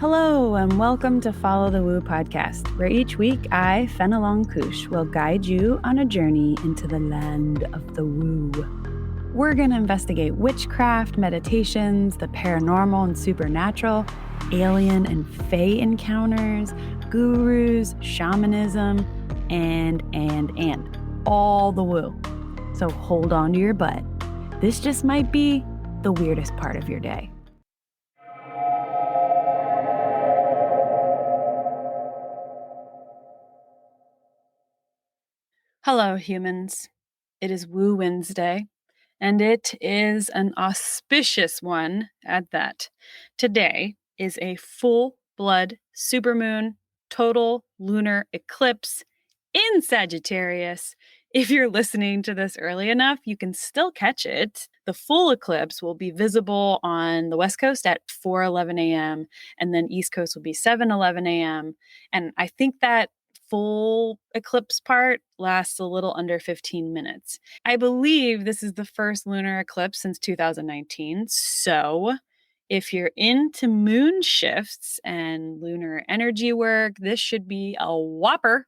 Hello, and welcome to Follow the Woo podcast, where each week I, Fenelon Kush, will guide you on a journey into the land of the woo. We're going to investigate witchcraft, meditations, the paranormal and supernatural, alien and fae encounters, gurus, shamanism, and all the woo. So hold on to your butt. This just might be the weirdest part of your day. Hello, humans. It is Woo Wednesday, and it is an auspicious one at that. Today is a full blood supermoon, total lunar eclipse in Sagittarius. If you're listening to this early enough, you can still catch it. The full eclipse will be visible on the West Coast at 4:11 a.m., and then East Coast will be 7:11 a.m. And I think that full eclipse part lasts a little under 15 minutes. I believe this is the first lunar eclipse since 2019. So if you're into moon shifts and lunar energy work, this should be a whopper.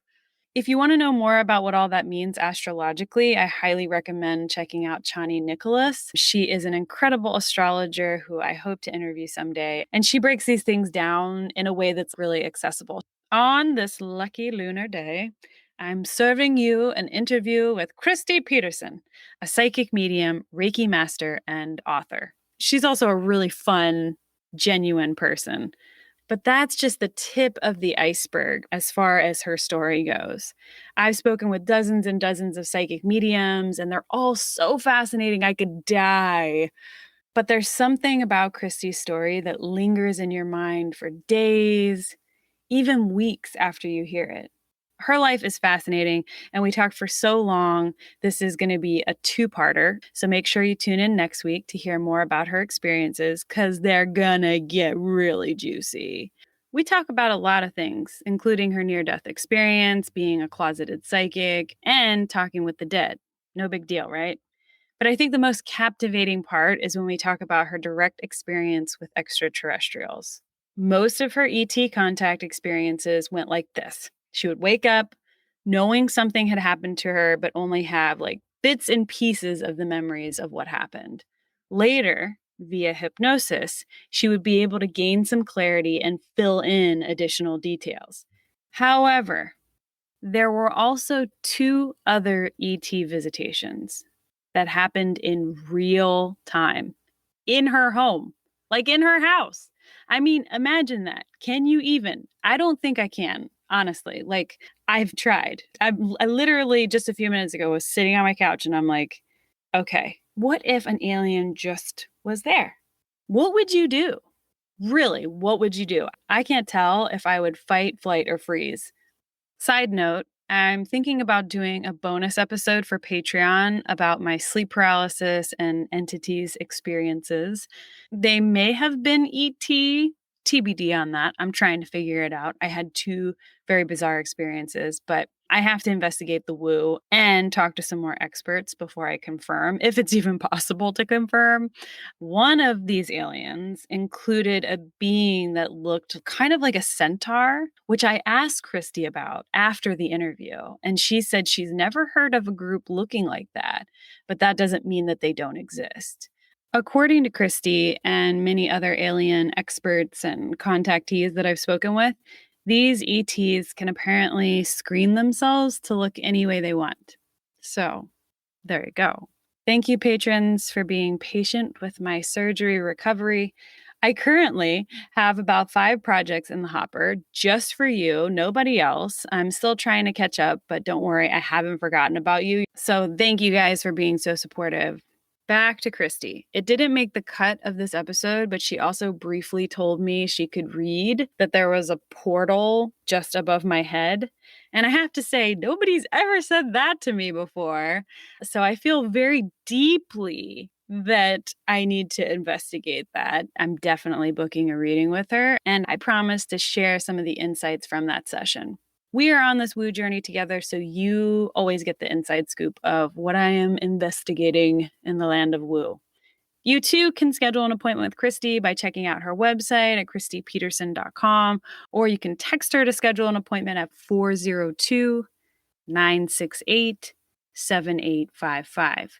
If you want to know more about what all that means astrologically, I highly recommend checking out Chani Nicholas. She is an incredible astrologer who I hope to interview someday, and she breaks these things down in a way that's really accessible. On this lucky lunar day, I'm serving you an interview with Kristi Pederson, a psychic medium, Reiki master, and author. She's also a really fun, genuine person. But that's just the tip of the iceberg as far as her story goes. I've spoken with dozens and dozens of psychic mediums, and they're all so fascinating I could die. But there's something about Kristi's story that lingers in your mind for days, even weeks after you hear it. Her life is fascinating, and we talked for so long. This is going to be a two-parter, so make sure you tune in next week to hear more about her experiences, because they're gonna get really juicy. We talk about a lot of things, including her near-death experience, being a closeted psychic, and talking with the dead. No big deal, right? But I think the most captivating part is when we talk about her direct experience with extraterrestrials. Most of her ET contact experiences went like this. She would wake up knowing something had happened to her, but only have like bits and pieces of the memories of what happened. Later, via hypnosis, she would be able to gain some clarity and fill in additional details. However, there were also two other ET visitations that happened in real time in her home, like in her house. I mean, imagine that. Can you even? I don't think I can, honestly. Like, I've tried. I literally just a few minutes ago was sitting on my couch and I'm like, okay, what if an alien just was there? What would you do? Really, what would you do? I can't tell if I would fight, flight, or freeze. Side note, I'm thinking about doing a bonus episode for Patreon about my sleep paralysis and entities experiences. They may have been ET, TBD on that. I'm trying to figure it out. I had two very bizarre experiences, but I have to investigate the woo and talk to some more experts before I confirm, if it's even possible to confirm. One of these aliens included a being that looked kind of like a centaur, which I asked Kristi about after the interview. And she said she's never heard of a group looking like that, but that doesn't mean that they don't exist. According to Kristi and many other alien experts and contactees that I've spoken with, these ETs can apparently screen themselves to look any way they want. So, there you go. Thank you, patrons, for being patient with my surgery recovery. I currently have about 5 projects in the hopper just for you, nobody else. I'm still trying to catch up, but don't worry, I haven't forgotten about you. So thank you guys for being so supportive. Back to Kristi. It didn't make the cut of this episode, but she also briefly told me she could read that there was a portal just above my head. And I have to say, nobody's ever said that to me before. So I feel very deeply that I need to investigate that. I'm definitely booking a reading with her, and I promise to share some of the insights from that session. We are on this woo journey together, so you always get the inside scoop of what I am investigating in the land of woo. You too can schedule an appointment with Kristi by checking out her website at kristipederson.com, or you can text her to schedule an appointment at 402-968-7855.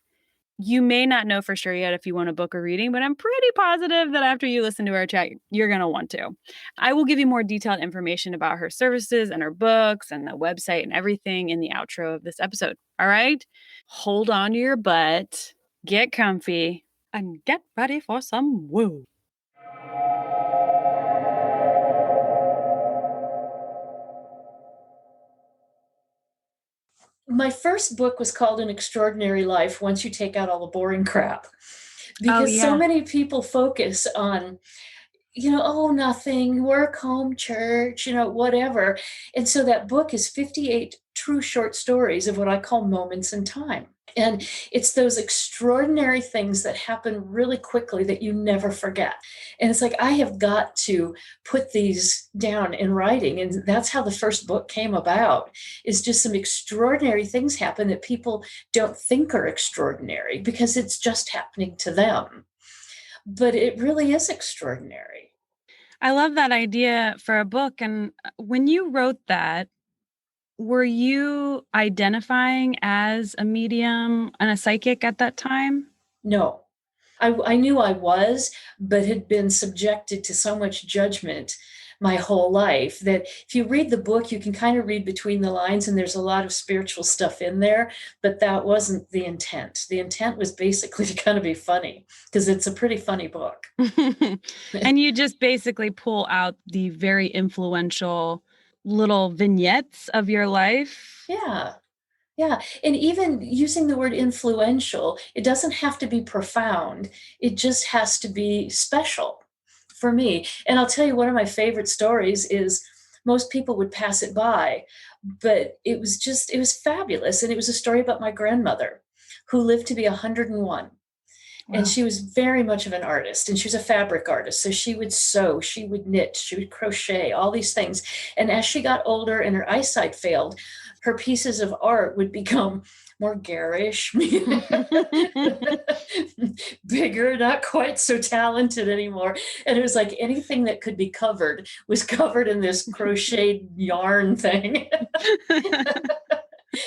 You may not know for sure yet if you want to book a reading, but I'm pretty positive that after you listen to our chat, you're going to want to. I will give you more detailed information about her services and her books and the website and everything in the outro of this episode. All right? Hold on to your butt, get comfy, and get ready for some woo. My first book was called An Extraordinary Life, once you take out all the boring crap. Because so many people focus on, oh, nothing, work, home, church, whatever. And so that book is 58 true short stories of what I call moments in time. And it's those extraordinary things that happen really quickly that you never forget. And it's like, I have got to put these down in writing. And that's how the first book came about, is just some extraordinary things happen that people don't think are extraordinary because it's just happening to them. But it really is extraordinary. I love that idea for a book. And when you wrote that, were you identifying as a medium and a psychic at that time? No. I knew I was, but had been subjected to so much judgment my whole life that if you read the book, you can kind of read between the lines, and there's a lot of spiritual stuff in there, but that wasn't the intent. The intent was basically to kind of be funny, because it's a pretty funny book. And you just basically pull out the very influential little vignettes of your life. Yeah. Yeah. And even using the word influential, it doesn't have to be profound. It just has to be special for me. And I'll tell you, one of my favorite stories is, most people would pass it by, but it was fabulous. And it was a story about my grandmother, who lived to be 101. Wow. And she was very much of an artist, and she was a fabric artist. So she would sew, she would knit, she would crochet, all these things. And as she got older and her eyesight failed, her pieces of art would become more garish, bigger, not quite so talented anymore. And it was like anything that could be covered was covered in this crocheted yarn thing.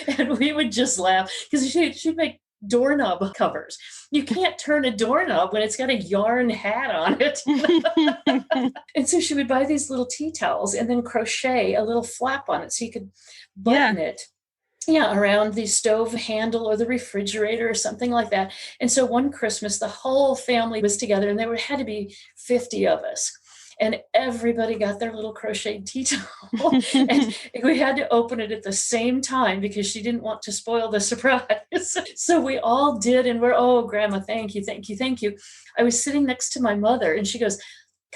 And we would just laugh, because she'd make doorknob covers. You can't turn a doorknob when it's got a yarn hat on it. And so she would buy these little tea towels and then crochet a little flap on it so you could button it. Yeah, around the stove handle or the refrigerator or something like that. And so one Christmas, the whole family was together, and there had to be 50 of us. And everybody got their little crocheted tea towel. And we had to open it at the same time because she didn't want to spoil the surprise. So we all did. And we're, oh, Grandma, thank you, thank you, thank you. I was sitting next to my mother, and she goes,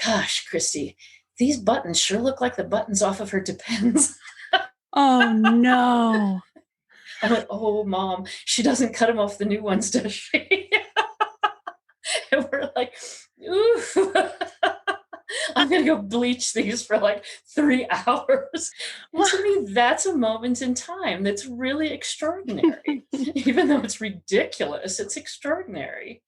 gosh, Kristi, these buttons sure look like the buttons off of her Depends. Oh, no. I went, oh, Mom, she doesn't cut them off the new ones, does she? And we're like, ooh. I'm going to go bleach these for like 3 hours. Well, to me, that's a moment in time that's really extraordinary. Even though it's ridiculous, it's extraordinary.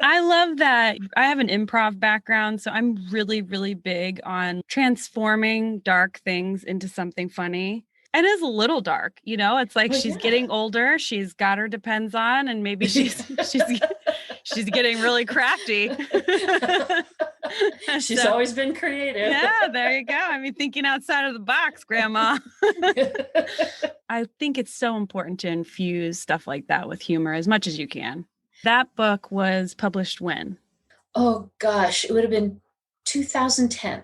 I love that. I have an improv background, so I'm really, really big on transforming dark things into something funny. And it's a little dark, it's like she's getting older. She's got her Depends on, and maybe she's getting really crafty. She's always been creative. Yeah, there you go. I mean, thinking outside of the box, Grandma. I think it's so important to infuse stuff like that with humor as much as you can. That book was published when? Oh, gosh, it would have been 2010.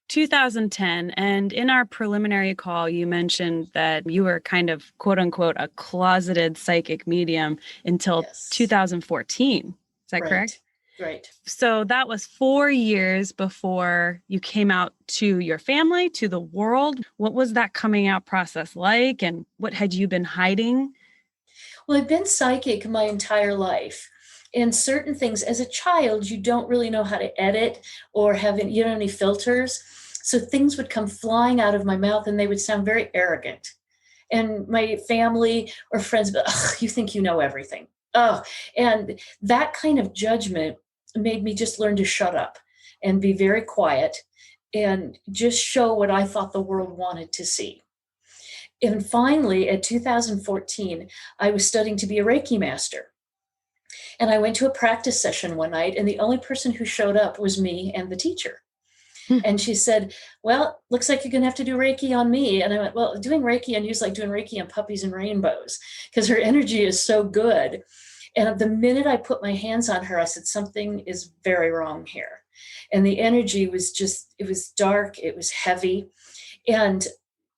2010. And in our preliminary call, you mentioned that you were kind of, quote unquote, a closeted psychic medium until 2014. Is that correct? Right. So that was 4 years before you came out to your family, to the world. What was that coming out process like? And what had you been hiding? Well, I've been psychic my entire life. And certain things, as a child, you don't really know how to edit or you don't have any filters. So things would come flying out of my mouth, and they would sound very arrogant. And my family or friends would be, you think you know everything. Oh, and that kind of judgment made me just learn to shut up and be very quiet and just show what I thought the world wanted to see. And finally, in 2014, I was studying to be a Reiki master. And I went to a practice session one night, and the only person who showed up was me and the teacher. And she said, well, looks like you're going to have to do Reiki on me. And I went, well, doing Reiki on you is like doing Reiki on puppies and rainbows, because her energy is so good. And the minute I put my hands on her, I said, something is very wrong here. And the energy was just, it was dark, it was heavy. And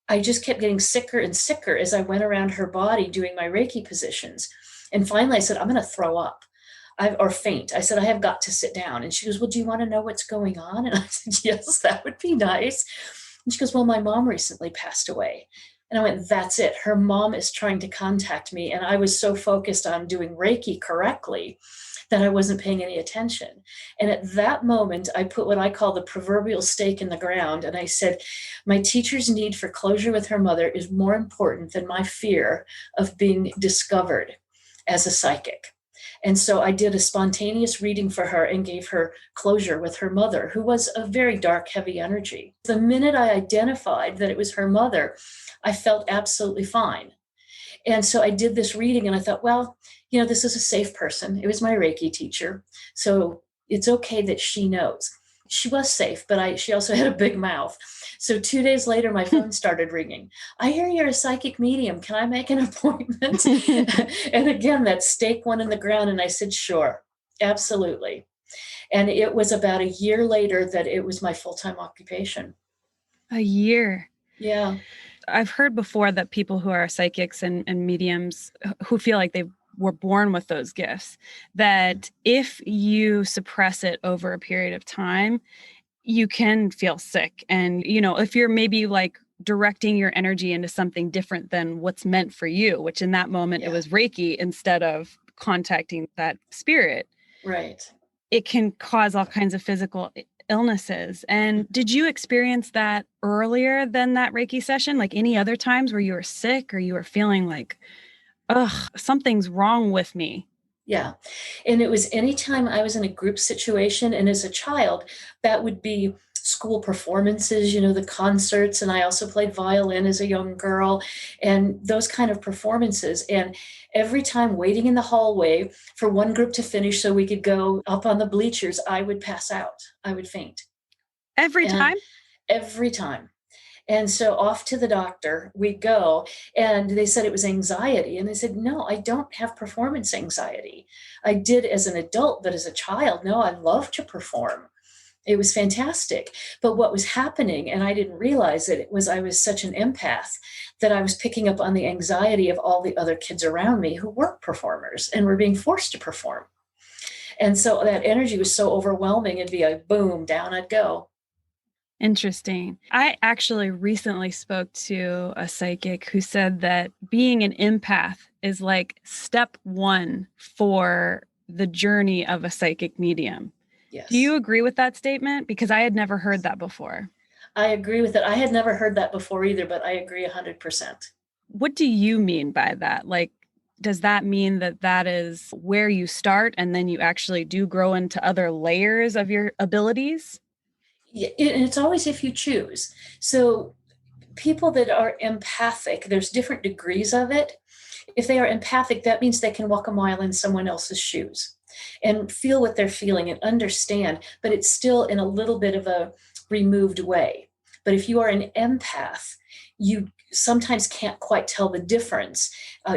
I just kept getting sicker and sicker as I went around her body doing my Reiki positions. And finally I said, I'm going to throw up. Or faint. I said, I have got to sit down. And she goes, well, do you want to know what's going on? And I said, yes, that would be nice. And she goes, well, my mom recently passed away. And I went, that's it. Her mom is trying to contact me. And I was so focused on doing Reiki correctly that I wasn't paying any attention. And at that moment, I put what I call the proverbial stake in the ground. And I said, my teacher's need for closure with her mother is more important than my fear of being discovered as a psychic. And so I did a spontaneous reading for her and gave her closure with her mother, who was a very dark, heavy energy. The minute I identified that it was her mother, I felt absolutely fine. And so I did this reading and I thought, well, you know, this is a safe person. It was my Reiki teacher. So it's okay that she knows. She was safe, but she also had a big mouth. So 2 days later, my phone started ringing. I hear you're a psychic medium. Can I make an appointment? And again, that stake went in the ground. And I said, sure, absolutely. And it was about a year later that it was my full-time occupation. A year. Yeah. I've heard before that people who are psychics and mediums who feel like they were born with those gifts, that if you suppress it over a period of time, you can feel sick. And, you know, if you're maybe like directing your energy into something different than what's meant for you, which in that moment it was Reiki instead of contacting that spirit. Right. It can cause all kinds of physical illnesses. And did you experience that earlier than that Reiki session? Like any other times where you were sick or you were feeling like, ugh, something's wrong with me? Yeah. And it was anytime I was in a group situation. And as a child, that would be school performances, you know, the concerts. And I also played violin as a young girl and those kind of performances. And every time waiting in the hallway for one group to finish so we could go up on the bleachers, I would pass out. I would faint. Every time? Every time. And so off to the doctor we go, and they said it was anxiety. And I said, no, I don't have performance anxiety. I did as an adult, but as a child, no, I love to perform. It was fantastic. But what was happening, and I didn't realize it, was I was such an empath that I was picking up on the anxiety of all the other kids around me who weren't performers and were being forced to perform. And so that energy was so overwhelming, it'd be like, boom, down I'd go. Interesting. I actually recently spoke to a psychic who said that being an empath is like step one for the journey of a psychic medium. Yes. Do you agree with that statement? Because I had never heard that before. I agree with it. I had never heard that before either, but I agree 100%. What do you mean by that? Like, does that mean that that is where you start and then you actually do grow into other layers of your abilities? Yeah, it's always if you choose. So people that are empathic, there's different degrees of it. If they are empathic, that means they can walk a mile in someone else's shoes and feel what they're feeling and understand, but it's still in a little bit of a removed way. But if you are an empath, you sometimes can't quite tell the difference.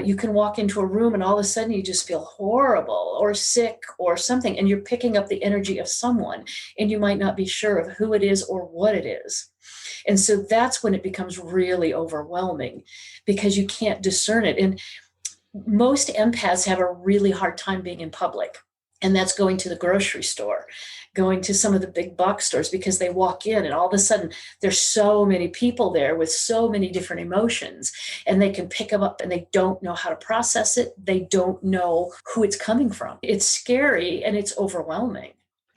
You can walk into a room and all of a sudden you just feel horrible or sick or something, and you're picking up the energy of someone, and you might not be sure of who it is or what it is. And so that's when it becomes really overwhelming because you can't discern it. And most empaths have a really hard time being in public. And that's going to the grocery store, going to some of the big box stores, because they walk in and all of a sudden there's so many people there with so many different emotions, and they can pick them up and they don't know how to process it. They don't know who it's coming from. It's scary and it's overwhelming.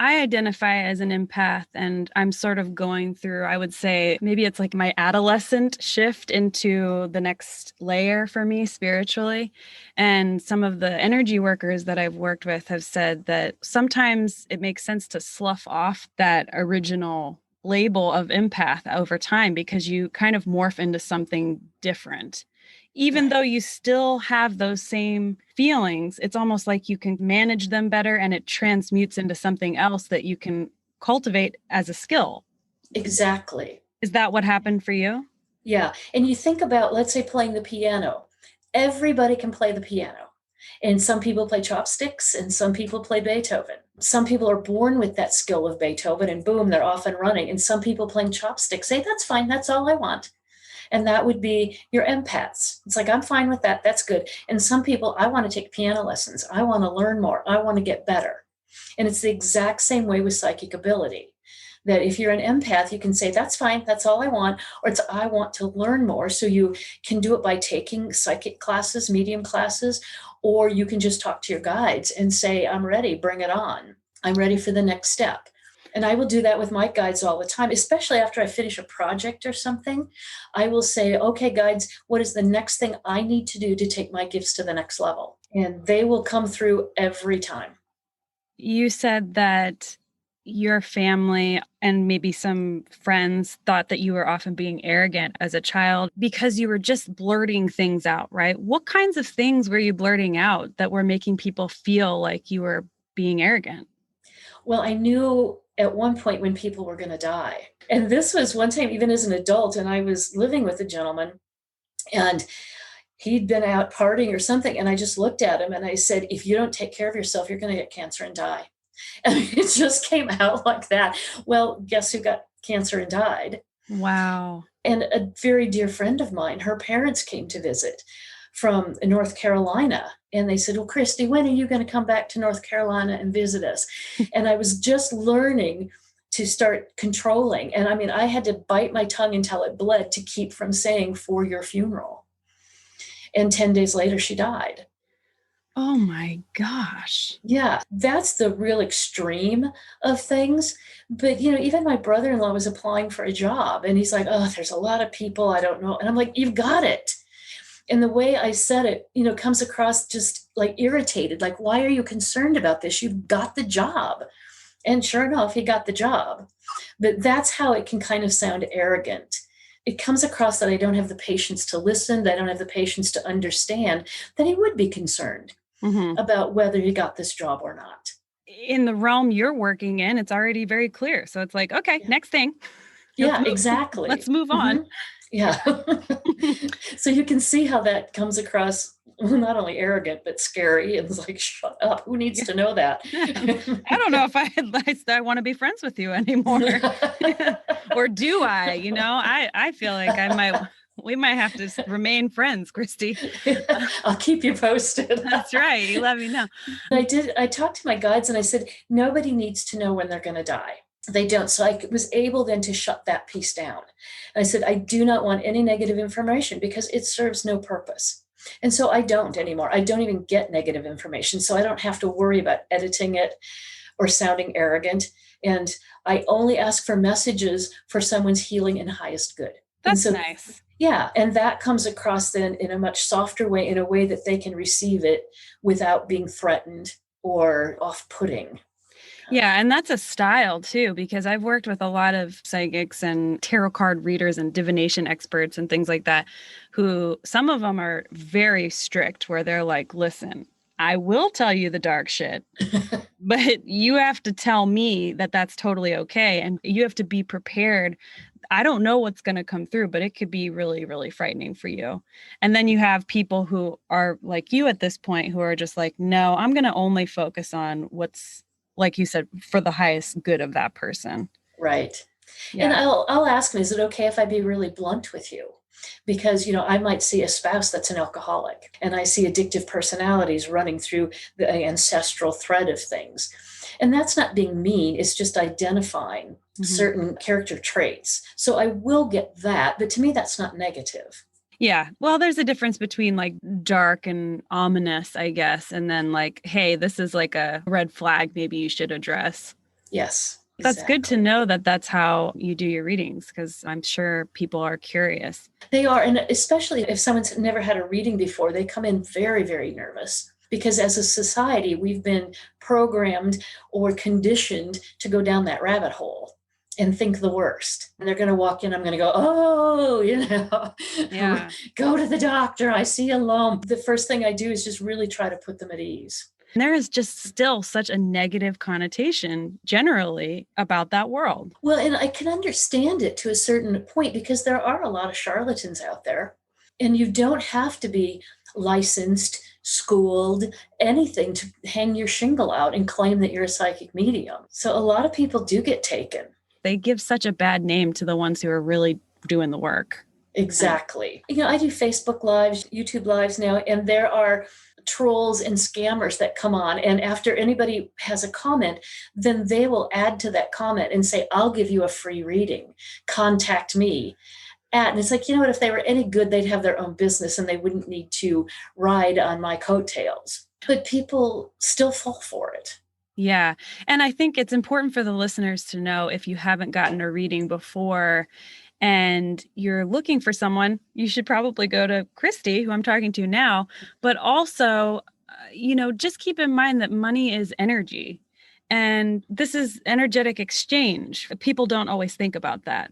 I identify as an empath, and I'm sort of going through, I would say, maybe it's like my adolescent shift into the next layer for me spiritually. And some of the energy workers that I've worked with have said that sometimes it makes sense to slough off that original label of empath over time because you kind of morph into something different. Even Right. though you still have those same feelings, it's almost like you can manage them better and it transmutes into something else that you can cultivate as a skill. Exactly. Is that what happened for you? Yeah. And you think about, let's say, playing the piano. Everybody can play the piano. And some people play chopsticks and some people play Beethoven. Some people are born with that skill of Beethoven and boom, they're off and running. And some people playing chopsticks say, that's fine, that's all I want. And that would be your empaths. It's like, I'm fine with that. That's good. And some people, I want to take piano lessons. I want to learn more. I want to get better. And it's the exact same way with psychic ability. That if you're an empath, you can say, that's fine, that's all I want, or it's, I want to learn more. So you can do it by taking psychic classes, medium classes, or you can just talk to your guides and say, I'm ready, bring it on. I'm ready for the next step. And I will do that with my guides all the time, especially after I finish a project or something. I will say, okay, guides, what is the next thing I need to do to take my gifts to the next level? And they will come through every time. You said that your family and maybe some friends thought that you were often being arrogant as a child because you were just blurting things out, right? What kinds of things were you blurting out that were making people feel like you were being arrogant? Well, I knew at one point when people were going to die. And this was one time, even as an adult, and I was living with a gentleman, and he'd been out partying or something. And I just looked at him and I said, if you don't take care of yourself, you're going to get cancer and die. And it just came out like that. Well, guess who got cancer and died? Wow. And a very dear friend of mine, her parents came to visit from North Carolina. And they said, well, Kristi, when are you going to come back to North Carolina and visit us? And I was just learning to start controlling. And I mean, I had to bite my tongue until it bled to keep from saying for your funeral. And 10 days later, she died. Oh my gosh. Yeah, that's the real extreme of things. But, even my brother-in-law was applying for a job and he's like, oh, there's a lot of people I don't know. And I'm like, you've got it. And the way I said it, comes across just like irritated. Like, why are you concerned about this? You've got the job. And sure enough, he got the job. But that's how it can kind of sound arrogant. It comes across that I don't have the patience to listen, that I don't have the patience to understand, that he would be concerned about whether he got this job or not. In the realm you're working in, it's already very clear. So it's like, okay, Yeah, next thing. yeah, exactly. Let's move on. Yeah. So you can see how that comes across not only arrogant, but scary. And it's like, shut up. Who needs to know that? I don't know if I want to be friends with you anymore. Or do I? I feel like we might have to remain friends, Kristi. I'll keep you posted. That's right. You let me know. I talked to my guides and I said, nobody needs to know when they're going to die. They don't. So I was able then to shut that piece down. And I said, I do not want any negative information because it serves no purpose. And so I don't anymore. I don't even get negative information. So I don't have to worry about editing it or sounding arrogant. And I only ask for messages for someone's healing and highest good. That's nice. Yeah. And that comes across then in a much softer way, in a way that they can receive it without being threatened or off-putting. Yeah, and that's a style too, because I've worked with a lot of psychics and tarot card readers and divination experts and things like that, who some of them are very strict, where they're like, listen, I will tell you the dark shit, but you have to tell me that that's totally okay. And you have to be prepared. I don't know what's going to come through, but it could be really, really frightening for you. And then you have people who are like you at this point, who are just like, no, I'm going to only focus on what's, like you said, for the highest good of that person. Right. Yeah. And I'll ask them, is it okay if I be really blunt with you? Because, I might see a spouse that's an alcoholic and I see addictive personalities running through the ancestral thread of things. And that's not being mean. It's just identifying certain character traits. So I will get that. But to me, that's not negative. Yeah. Well, there's a difference between like dark and ominous, I guess. And then like, hey, this is like a red flag maybe you should address. Yes, That's good to exactly. know that that's how you do your readings, because I'm sure people are curious. They are. And especially if someone's never had a reading before, they come in very, very nervous. Because as a society, we've been programmed or conditioned to go down that rabbit hole and think the worst. And they're going to walk in, I'm going to go, oh, Yeah. go to the doctor. I see a lump. The first thing I do is just really try to put them at ease. There is just still such a negative connotation generally about that world. Well, and I can understand it to a certain point because there are a lot of charlatans out there, and you don't have to be licensed, schooled, anything to hang your shingle out and claim that you're a psychic medium. So a lot of people do get taken. They give such a bad name to the ones who are really doing the work. Exactly. I do Facebook lives, YouTube lives now, and there are trolls and scammers that come on. And after anybody has a comment, then they will add to that comment and say, I'll give you a free reading. Contact me. And it's like, if they were any good, they'd have their own business and they wouldn't need to ride on my coattails. But people still fall for it. Yeah. And I think it's important for the listeners to know, if you haven't gotten a reading before and you're looking for someone, you should probably go to Kristi, who I'm talking to now. But also, just keep in mind that money is energy. And this is energetic exchange. People don't always think about that.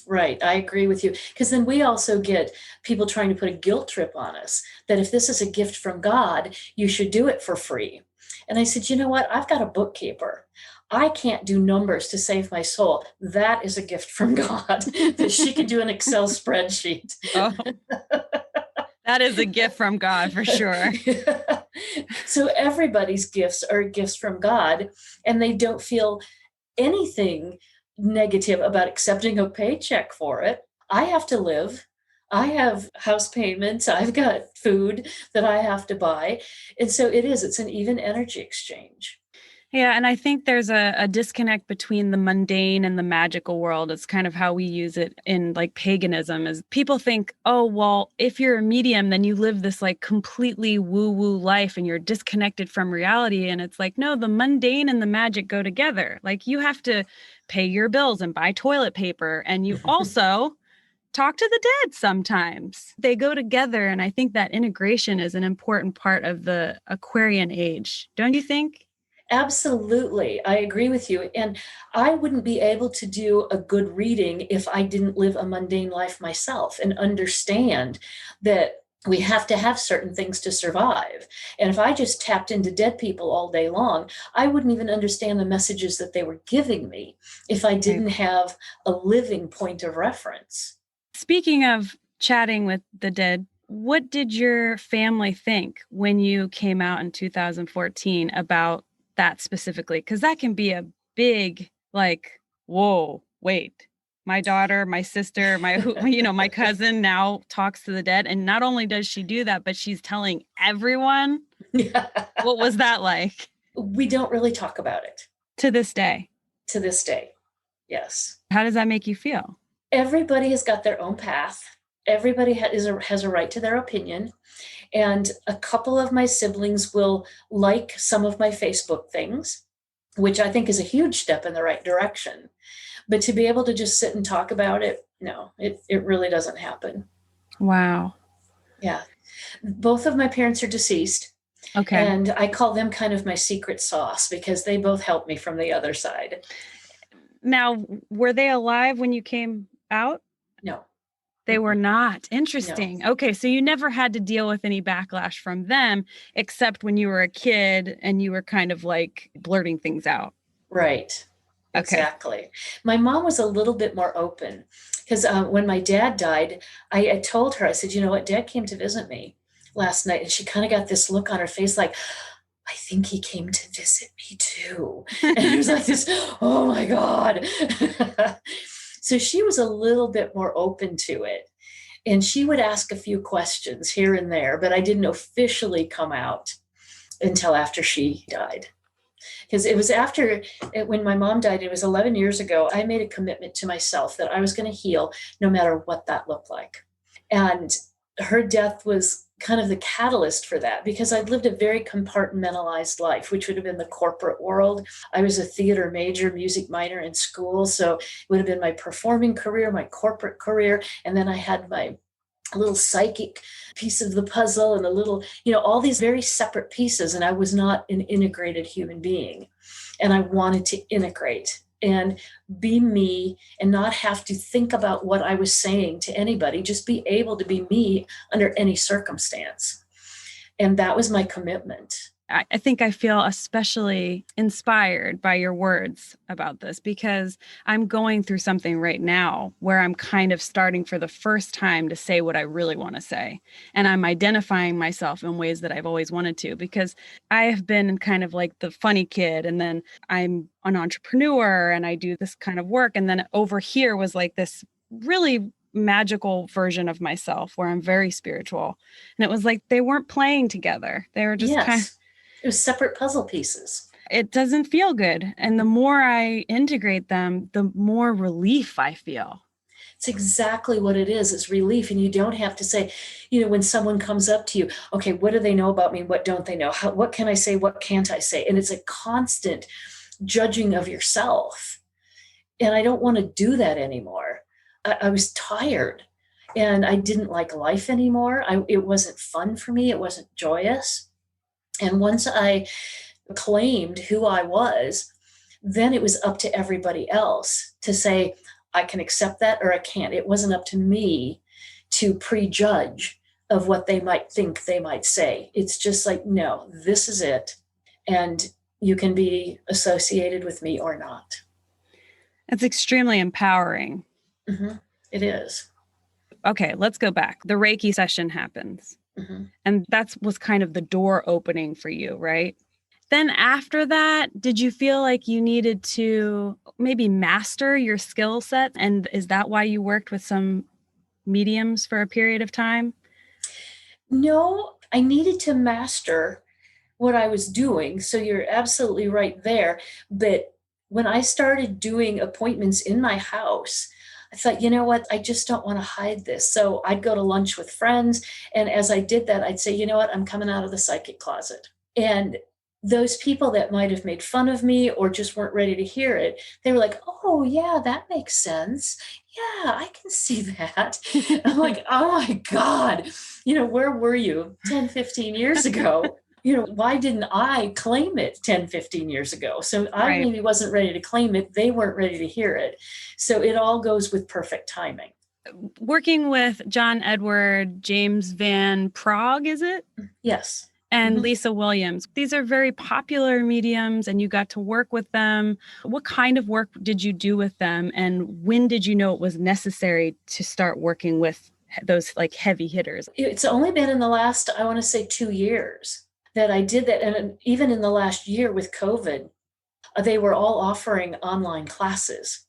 Right. I agree with you. Because then we also get people trying to put a guilt trip on us that if this is a gift from God, you should do it for free. And I said, you know what? I've got a bookkeeper. I can't do numbers to save my soul. That is a gift from God, that she can do an Excel spreadsheet. Oh, that is a gift from God for sure. So everybody's gifts are gifts from God, and they don't feel anything negative about accepting a paycheck for it. I have to live. I have house payments. I've got food that I have to buy. And so it's an even energy exchange. Yeah. And I think there's a disconnect between the mundane and the magical world. It's kind of how we use it in like paganism, is people think, oh, well, if you're a medium, then you live this like completely woo-woo life and you're disconnected from reality. And it's like, no, the mundane and the magic go together. Like you have to pay your bills and buy toilet paper. And you also talk to the dead sometimes. They go together. And I think that integration is an important part of the Aquarian age. Don't you think? Absolutely. I agree with you. And I wouldn't be able to do a good reading if I didn't live a mundane life myself and understand that we have to have certain things to survive. And if I just tapped into dead people all day long, I wouldn't even understand the messages that they were giving me if I didn't have a living point of reference. Speaking of chatting with the dead, what did your family think when you came out in 2014 about that specifically? Because that can be a big, like, whoa, wait, my daughter, my sister, my cousin now talks to the dead. And not only does she do that, but she's telling everyone. What was that like? We don't really talk about it. To this day. To this day, yes. How does that make you feel? Everybody has got their own path. Everybody has a right to their opinion. And a couple of my siblings will like some of my Facebook things, which I think is a huge step in the right direction. But to be able to just sit and talk about it, no, it really doesn't happen. Wow. Yeah. Both of my parents are deceased. Okay. And I call them kind of my secret sauce because they both helped me from the other side. Now, were they alive when you came out? No. They were not. Interesting. No. Okay. So you never had to deal with any backlash from them, except when you were a kid and you were kind of like blurting things out. Right. Okay. Exactly. My mom was a little bit more open because when my dad died, I told her, I said, you know what, Dad came to visit me last night. And she kind of got this look on her face like, I think he came to visit me too. And it was like this, oh my God. So she was a little bit more open to it. And she would ask a few questions here and there, but I didn't officially come out until after she died. Because it was when my mom died, it was 11 years ago, I made a commitment to myself that I was going to heal no matter what that looked like. And her death was kind of the catalyst for that, because I'd lived a very compartmentalized life, which would have been the corporate world. I was a theater major, music minor in school. So it would have been my performing career, my corporate career. And then I had my little psychic piece of the puzzle and a little, all these very separate pieces. And I was not an integrated human being. And I wanted to integrate and be me and not have to think about what I was saying to anybody, just be able to be me under any circumstance. And that was my commitment. I think I feel especially inspired by your words about this, because I'm going through something right now where I'm kind of starting for the first time to say what I really want to say. And I'm identifying myself in ways that I've always wanted to, because I have been kind of like the funny kid, and then I'm an entrepreneur and I do this kind of work. And then over here was like this really magical version of myself where I'm very spiritual. And it was like they weren't playing together. They were just kind of, it was separate puzzle pieces. it doesn't feel good. And the more I integrate them, the more relief I feel. It's exactly what it is. It's relief. And you don't have to say, when someone comes up to you, okay, what do they know about me? What don't they know? What can I say? What can't I say? And it's a constant judging of yourself. And I don't want to do that anymore. I was tired and I didn't like life anymore. It wasn't fun for me. It wasn't joyous. And once I claimed who I was, then it was up to everybody else to say, I can accept that or I can't. It wasn't up to me to prejudge of what they might think, they might say. It's just like, no, this is it. And you can be associated with me or not. It's extremely empowering. Mm-hmm. It is. Okay, let's go back. The Reiki session happens. Mm-hmm. And that was kind of the door opening for you, right? Then after that, did you feel like you needed to maybe master your skill set? And is that why you worked with some mediums for a period of time? No, I needed to master what I was doing. So you're absolutely right there. But when I started doing appointments in my house, I thought, you know what, I just don't want to hide this. So I'd go to lunch with friends. And as I did that, I'd say, you know what, I'm coming out of the psychic closet. And those people that might have made fun of me or just weren't ready to hear it, they were like, oh, yeah, that makes sense. Yeah, I can see that. I'm like, oh my God, where were you 10, 15 years ago? Why didn't I claim it 10, 15 years ago? So I maybe wasn't ready to claim it. They weren't ready to hear it. So it all goes with perfect timing. Working with John Edward, James Van Prague, is it? Yes. And Mm-hmm. Lisa Williams. These are very popular mediums and you got to work with them. What kind of work did you do with them? And when did you know it was necessary to start working with those like heavy hitters? It's only been in the last, I want to say 2 years that I did that. And even in the last year with COVID, they were all offering online classes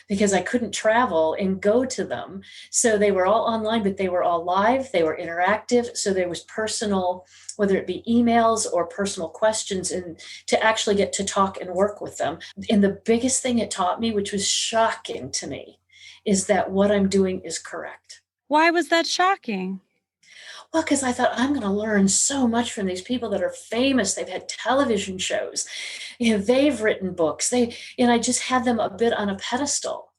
because I couldn't travel and go to them. So they were all online, but they were all live. They were interactive. So there was personal, whether it be emails or personal questions, and to actually get to talk and work with them. And the biggest thing it taught me, which was shocking to me, is that what I'm doing is correct. Why was that shocking? Well, because I thought I'm going to learn so much from these people that are famous. They've had television shows, they've written books. And I just had them a bit on a pedestal.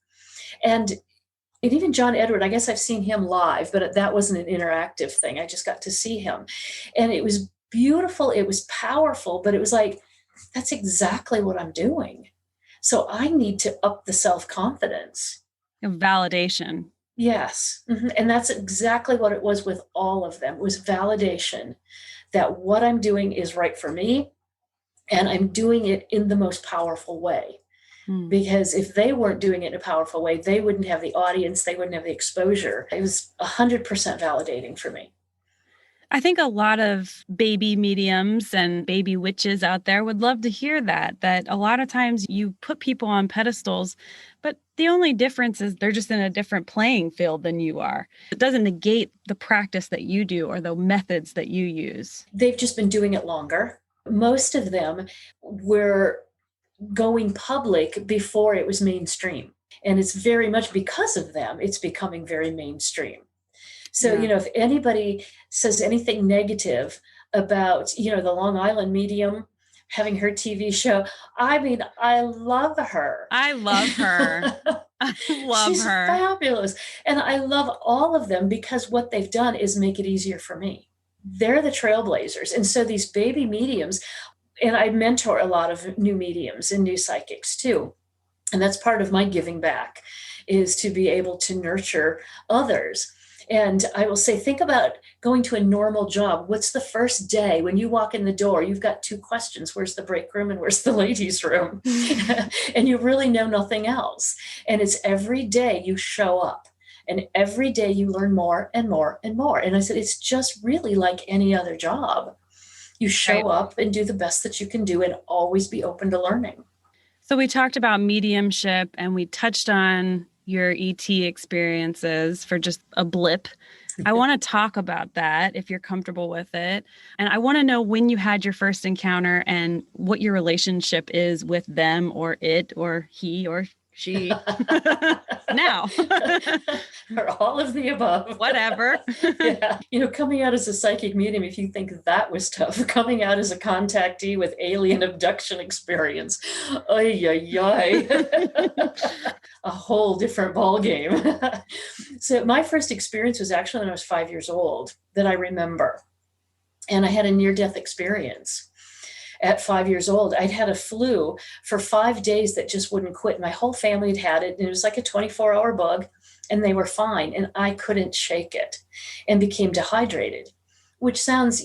And even John Edward, I guess I've seen him live, but that wasn't an interactive thing. I just got to see him. And it was beautiful. It was powerful, but it was like, that's exactly what I'm doing. So I need to up the self-confidence. Validation. Yes. Mm-hmm. And that's exactly what it was with all of them. It was validation that what I'm doing is right for me. And I'm doing it in the most powerful way. Because if they weren't doing it in a powerful way, they wouldn't have the audience. They wouldn't have the exposure. It was 100% validating for me. I think a lot of baby mediums and baby witches out there would love to hear that a lot of times you put people on pedestals, but the only difference is they're just in a different playing field than you are. It doesn't negate the practice that you do or the methods that you use. They've just been doing it longer. Most of them were going public before it was mainstream. And it's very much because of them, it's becoming very mainstream. So, if anybody says anything negative about, the Long Island medium having her TV show, I mean, I love her. I love her. I love She's her. fabulous. And I love all of them because what they've done is make it easier for me. They're the trailblazers. And so these baby mediums, and I mentor a lot of new mediums and new psychics too. And that's part of my giving back, is to be able to nurture others. And I will say, think about going to a normal job. What's the first day when you walk in the door? You've got two questions. Where's the break room and where's the ladies' room? And you really know nothing else. And it's every day you show up. And every day you learn more and more and more. And I said, it's just really like any other job. You show up and do the best that you can do and always be open to learning. So we talked about mediumship and we touched on your ET experiences for just a blip. I want to talk about that if you're comfortable with it. And I want to know when you had your first encounter and what your relationship is with them or it or he or she now. Or all of the above. Whatever. Yeah. Coming out as a psychic medium, if you think that was tough, coming out as a contactee with alien abduction experience, ay, ay, ay. A whole different ballgame. So my first experience was actually when I was 5 years old that I remember. And I had a near-death experience. At 5 years old, I'd had a flu for 5 days that just wouldn't quit. My whole family had had it. And it was like a 24-hour bug, and they were fine. And I couldn't shake it and became dehydrated, which sounds,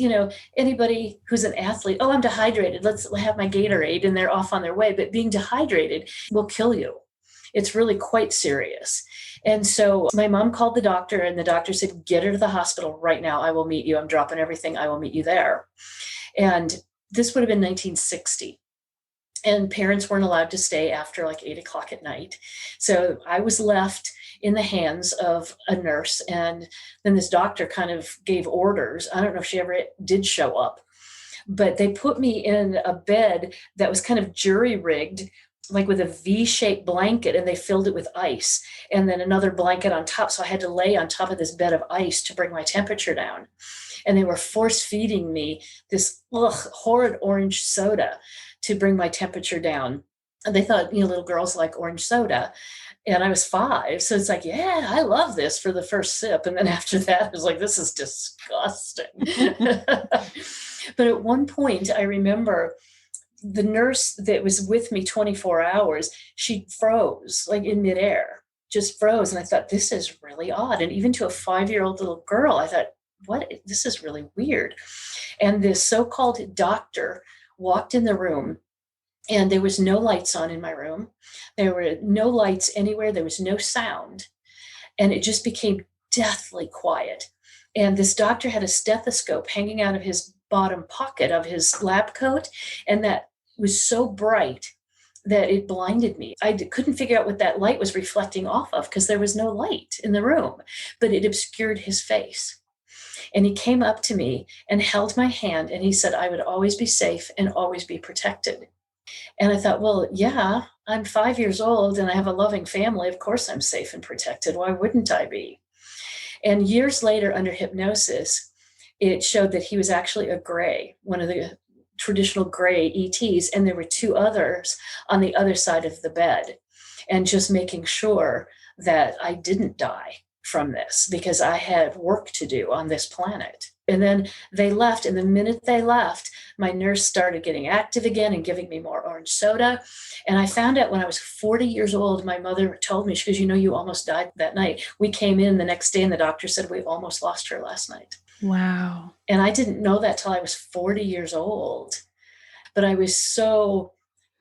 anybody who's an athlete, oh, I'm dehydrated. Let's have my Gatorade, and they're off on their way. But being dehydrated will kill you. It's really quite serious. And so my mom called the doctor, and the doctor said, get her to the hospital right now. I will meet you. I'm dropping everything. I will meet you there. And this would have been 1960. And parents weren't allowed to stay after like 8 o'clock at night. So I was left in the hands of a nurse. And then this doctor kind of gave orders. I don't know if she ever did show up, but they put me in a bed that was kind of jury rigged, like with a V-shaped blanket, and they filled it with ice and then another blanket on top. So I had to lay on top of this bed of ice to bring my temperature down. And they were force feeding me this horrid orange soda to bring my temperature down. And they thought, little girls like orange soda. And I was 5. So it's like, yeah, I love this for the first sip. And then after that, I was like, this is disgusting. But at one point, I remember the nurse that was with me 24 hours, she froze like in midair, just froze. And I thought, this is really odd. And even to a 5-year-old little girl, I thought, this is really weird. And this so-called doctor walked in the room, and there was no lights on in my room. There were no lights anywhere. There was no sound. And it just became deathly quiet. And this doctor had a stethoscope hanging out of his bottom pocket of his lab coat. And that was so bright that it blinded me. I couldn't figure out what that light was reflecting off of because there was no light in the room, but it obscured his face. And he came up to me and held my hand, and he said, I would always be safe and always be protected. And I thought, well, yeah, I'm 5 years old and I have a loving family. Of course I'm safe and protected. Why wouldn't I be? And years later, under hypnosis, it showed that he was actually a gray, one of the traditional gray ETs. And there were 2 others on the other side of the bed, and just making sure that I didn't die from this because I had work to do on this planet. And then they left. And the minute they left, my nurse started getting active again and giving me more orange soda. And I found out when I was 40 years old, my mother told me, she goes, you almost died that night. We came in the next day and the doctor said, we almost lost her last night. Wow. And I didn't know that till I was 40 years old. But I was so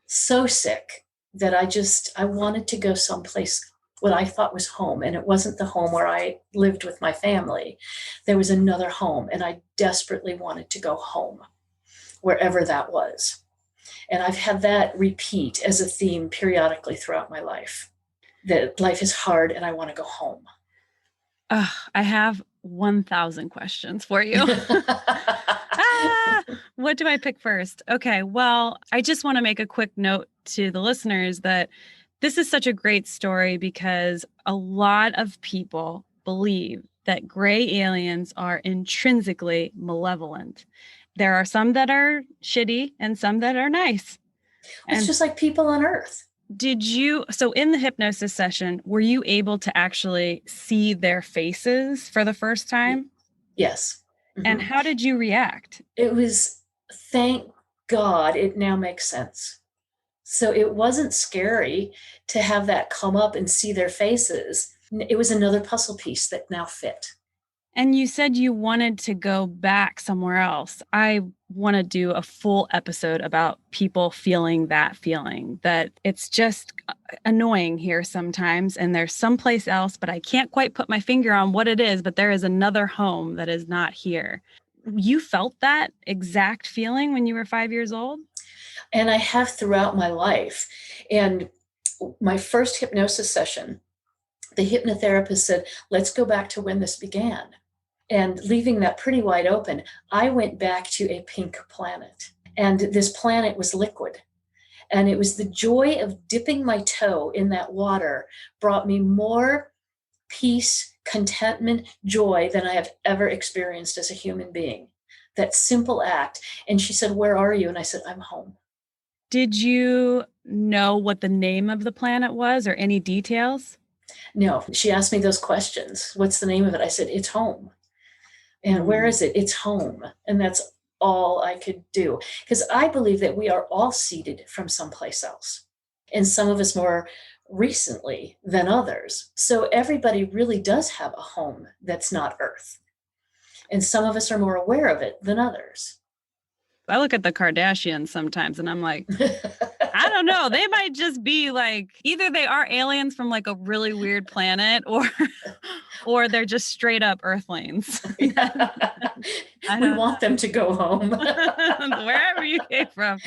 sick that I wanted to go someplace what I thought was home. And it wasn't the home where I lived with my family. There was another home, and I desperately wanted to go home, wherever that was. And I've had that repeat as a theme periodically throughout my life, that life is hard and I want to go home. I have 1,000 questions for you. What do I pick first? Okay, well, I just want to make a quick note to the listeners that this is such a great story because a lot of people believe that gray aliens are intrinsically malevolent. There are some that are shitty and some that are nice. It's And just like people on Earth. so in the hypnosis session, were you able to actually see their faces for the first time? Yes. And Mm-hmm. how did you react? It was, thank God, it now makes sense. So it wasn't scary to have that come up and see their faces. It was another puzzle piece that now fit. And you said you wanted to go back somewhere else. I want to do a full episode about people feeling that feeling, that it's just annoying here sometimes. And there's someplace else, but I can't quite put my finger on what it is, but there is another home that is not here. You felt that exact feeling when you were 5 years old? And I have throughout my life. And my first hypnosis session, the hypnotherapist said, let's go back to when this began. And leaving that pretty wide open, I went back to a pink planet. And this planet was liquid. And it was the joy of dipping my toe in that water brought me more peace, contentment, joy than I have ever experienced as a human being. That simple act. And she said, where are you? And I said, I'm home. Did you know what the name of the planet was or any details? No, she asked me those questions. What's the name of it? I said, it's home. And where is it? It's home. And that's all I could do. Because I believe that we are all seeded from someplace else. And some of us more recently than others. So everybody really does have a home that's not Earth. And some of us are more aware of it than others. I look at the Kardashians sometimes and I'm like, I don't know. They might just be like, either they are aliens from like a really weird planet or they're just straight up earthlings. We want them to go home. Wherever you came from.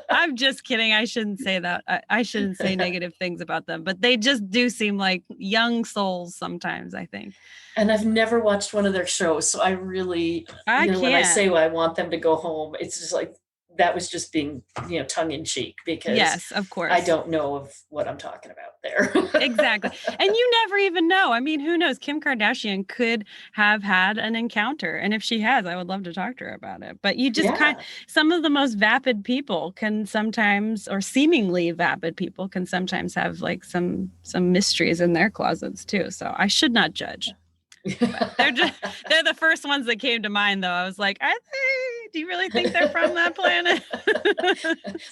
I'm just kidding. I shouldn't say that. I shouldn't say negative things about them, but they just do seem like young souls sometimes, I think. And I've never watched one of their shows. So I really, when I say I want them to go home, it's just like, that was just being, tongue in cheek because yes, of course. I don't know of what I'm talking about there. Exactly. And you never even know. I mean, who knows? Kim Kardashian could have had an encounter. And if she has, I would love to talk to her about it. But you just some of the most vapid people can sometimes, or seemingly vapid people can sometimes have like some mysteries in their closets too. So I should not judge. They're the first ones that came to mind, though. I was like, do you really think they're from that planet?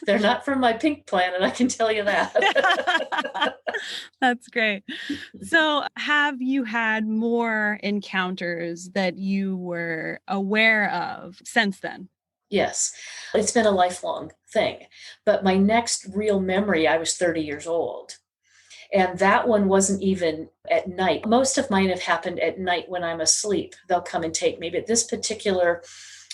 They're not from my pink planet, I can tell you that. That's great. So have you had more encounters that you were aware of since then? Yes, it's been a lifelong thing. But my next real memory, I was 30 years old. And that one wasn't even at night. Most of mine have happened at night when I'm asleep. They'll come and take me. But this particular,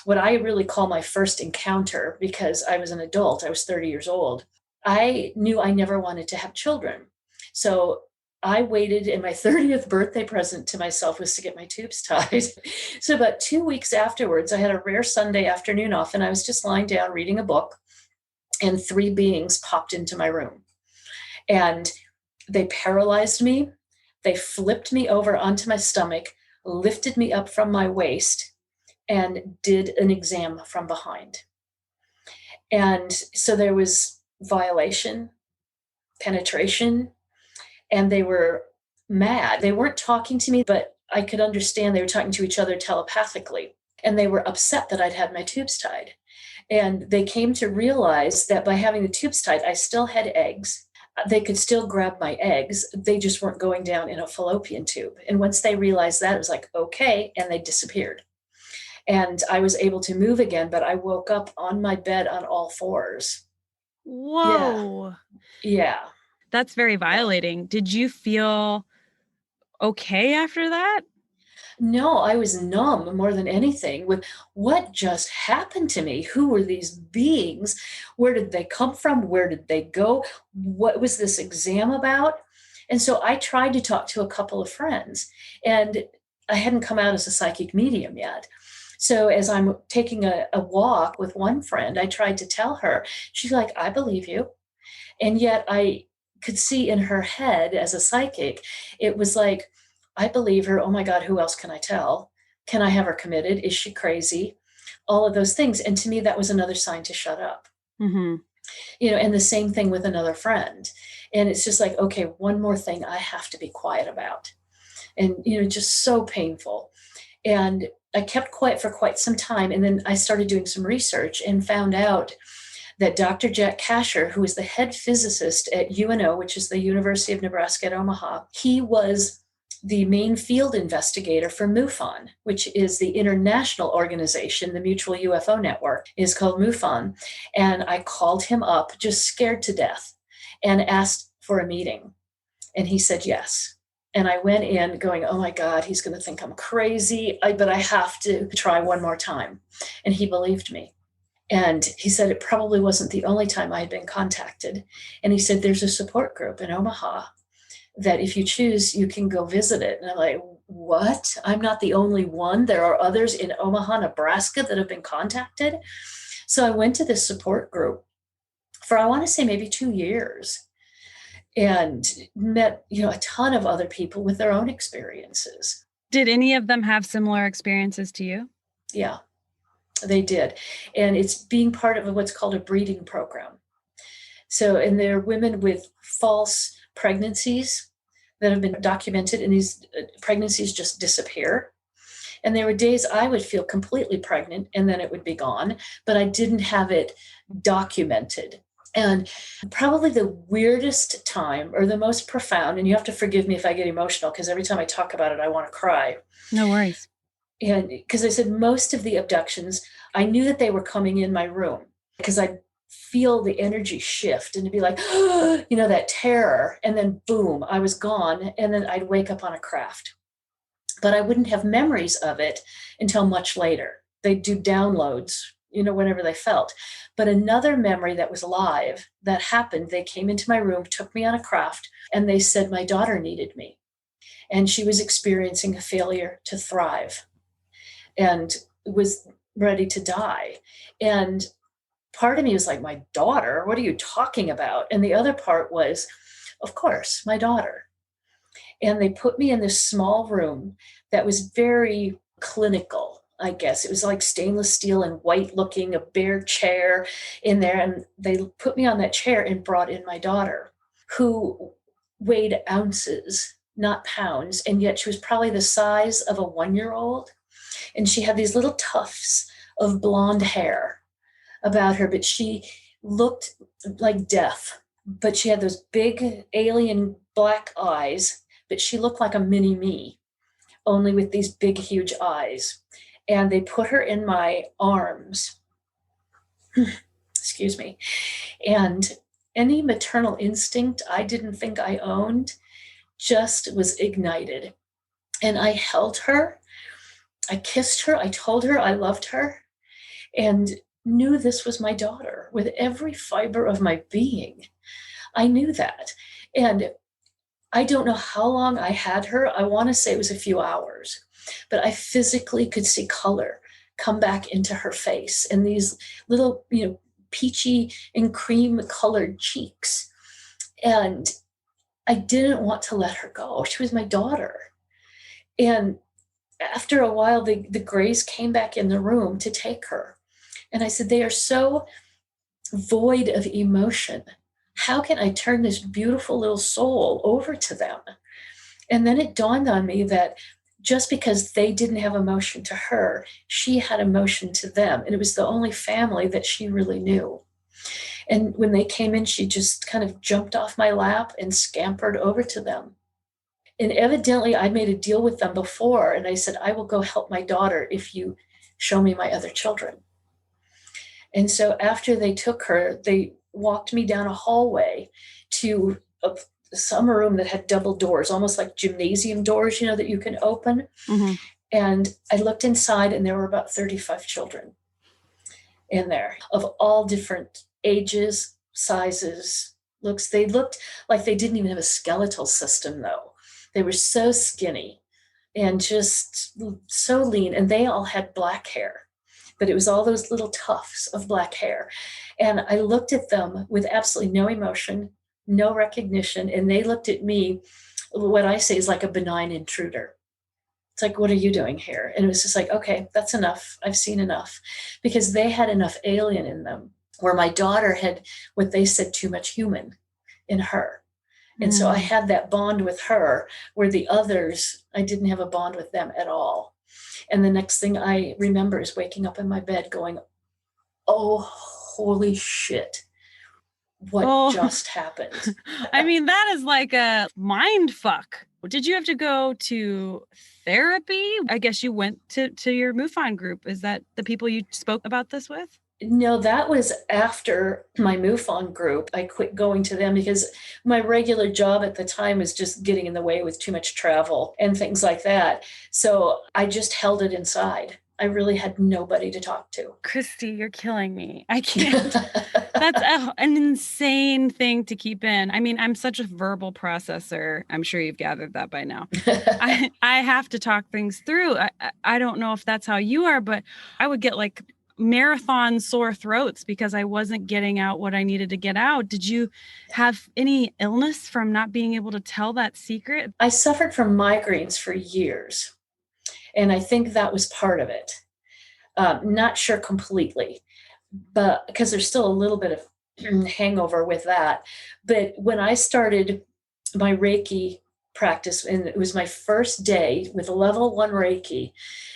what I really call my first encounter, because I was an adult, I was 30 years old, I knew I never wanted to have children. So I waited, and my 30th birthday present to myself was to get my tubes tied. So about 2 weeks afterwards, I had a rare Sunday afternoon off, and I was just lying down reading a book, and 3 beings popped into my room. And they paralyzed me. They flipped me over onto my stomach, lifted me up from my waist, and did an exam from behind. And so there was violation, penetration, and they were mad. They weren't talking to me, but I could understand they were talking to each other telepathically. And they were upset that I'd had my tubes tied. And they came to realize that by having the tubes tied, I still had eggs. They could still grab my eggs. They just weren't going down in a fallopian tube. And once they realized that, it was like, okay, and they disappeared. And I was able to move again, but I woke up on my bed on all 4s. Whoa. Yeah. That's very violating. Did you feel okay after that? No, I was numb more than anything with what just happened to me. Who were these beings? Where did they come from? Where did they go? What was this exam about? And so I tried to talk to a couple of friends, and I hadn't come out as a psychic medium yet. So as I'm taking a walk with one friend, I tried to tell her. She's like, I believe you. And yet I could see in her head as a psychic, it was like, I believe her. Oh my God, who else can I tell? Can I have her committed? Is she crazy? All of those things. And to me, that was another sign to shut up. Mm-hmm. And the same thing with another friend. And it's just like, okay, one more thing I have to be quiet about. And, just so painful. And I kept quiet for quite some time. And then I started doing some research and found out that Dr. Jack Kasher, who is the head physicist at UNO, which is the University of Nebraska at Omaha, he was the main field investigator for MUFON, which is the international organization. The Mutual UFO Network is called MUFON. And I called him up, just scared to death, and asked for a meeting. And he said yes. And I went in going, oh my God, he's going to think I'm crazy, but I have to try one more time. And he believed me. And he said it probably wasn't the only time I had been contacted. And he said, there's a support group in Omaha that if you choose, you can go visit it. And I'm like, what? I'm not the only one. There are others in Omaha, Nebraska that have been contacted. So I went to this support group for, I want to say, maybe 2 years, and met, a ton of other people with their own experiences. Did any of them have similar experiences to you? Yeah, they did. And it's being part of what's called a breeding program. So, and there are women with false pregnancies that have been documented, and these pregnancies just disappear. And there were days I would feel completely pregnant and then it would be gone, but I didn't have it documented. And probably the weirdest time, or the most profound, and you have to forgive me if I get emotional because every time I talk about it, I want to cry. No worries. And because I said most of the abductions, I knew that they were coming in my room because I'd feel the energy shift and to be like, that terror. And then boom, I was gone. And then I'd wake up on a craft. But I wouldn't have memories of it until much later. They'd do downloads, whenever they felt. But another memory that was live that happened, they came into my room, took me on a craft, and they said my daughter needed me. And she was experiencing a failure to thrive and was ready to die. And part of me was like, my daughter, what are you talking about? And the other part was, of course, my daughter. And they put me in this small room that was very clinical, I guess. It was like stainless steel and white looking, a bare chair in there. And they put me on that chair and brought in my daughter, who weighed ounces, not pounds. And yet she was probably the size of a 1-year-old. And she had these little tufts of blonde hair about her, but she looked like death. But she had those big alien black eyes, but she looked like a mini me, only with these big, huge eyes. And they put her in my arms. Excuse me. And any maternal instinct I didn't think I owned just was ignited. And I held her. I kissed her. I told her I loved her and knew this was my daughter with every fiber of my being. I knew that. And I don't know how long I had her. I want to say it was a few hours, but I physically could see color come back into her face and these little, peachy and cream colored cheeks. And I didn't want to let her go. She was my daughter. And after a while, the Greys came back in the room to take her. And I said, they are so void of emotion. How can I turn this beautiful little soul over to them? And then it dawned on me that just because they didn't have emotion to her, she had emotion to them. And it was the only family that she really knew. And when they came in, she just kind of jumped off my lap and scampered over to them. And evidently I made a deal with them before. And I said, I will go help my daughter if you show me my other children. And so after they took her, they walked me down a hallway to a summer room that had double doors, almost like gymnasium doors, that you can open. Mm-hmm. And I looked inside and there were about 35 children in there of all different ages, sizes, looks. They looked like they didn't even have a skeletal system though. They were so skinny and just so lean, and they all had black hair, but it was all those little tufts of black hair. And I looked at them with absolutely no emotion, no recognition, and they looked at me what I say is like a benign intruder. It's like, what are you doing here? And it was just like, okay, that's enough. I've seen enough. Because they had enough alien in them, where my daughter had what they said too much human in her. And so I had that bond with her, where the others, I didn't have a bond with them at all. And the next thing I remember is waking up in my bed going, oh, holy shit. What just happened? I mean, that is like a mind fuck. Did you have to go to therapy? I guess you went to your MUFON group. Is that the people you spoke about this with? No, that was after my MUFON group. I quit going to them because my regular job at the time was just getting in the way with too much travel and things like that. So I just held it inside. I really had nobody to talk to. Kristi, you're killing me. I can't. That's an insane thing to keep in. I mean, I'm such a verbal processor. I'm sure you've gathered that by now. I have to talk things through. I don't know if that's how you are, but I would get like marathon sore throats because I wasn't getting out what I needed to get out. Did you have any illness from not being able to tell that secret? I suffered from migraines for years, and I think that was part of it. Not sure completely, but because there's still a little bit of hangover with that. But when I started my Reiki practice, and it was my first day with a level 1 Reiki,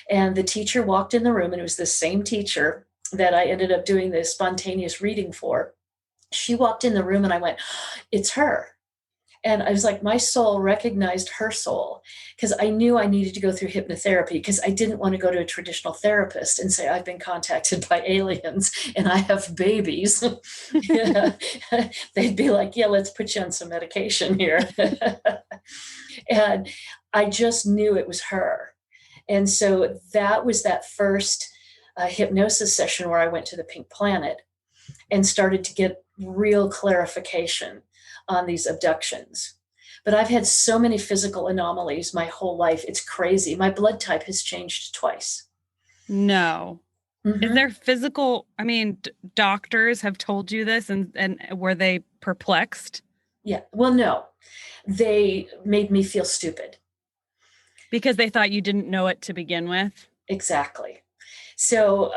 and the teacher walked in the room, and it was the same teacher that I ended up doing the spontaneous reading for. She walked in the room and I went, it's her. And I was like, my soul recognized her soul, because I knew I needed to go through hypnotherapy, because I didn't want to go to a traditional therapist and say, I've been contacted by aliens and I have babies. They'd be like, yeah, let's put you on some medication here. And I just knew it was her. And so that was that first hypnosis session where I went to the Pink Planet and started to get real clarification on these abductions. But I've had so many physical anomalies my whole life. It's crazy. My blood type has changed twice. No. Mm-hmm. Is there physical, I mean, doctors have told you this, and were they perplexed? Yeah. Well, no. They made me feel stupid. Because they thought you didn't know it to begin with? Exactly. So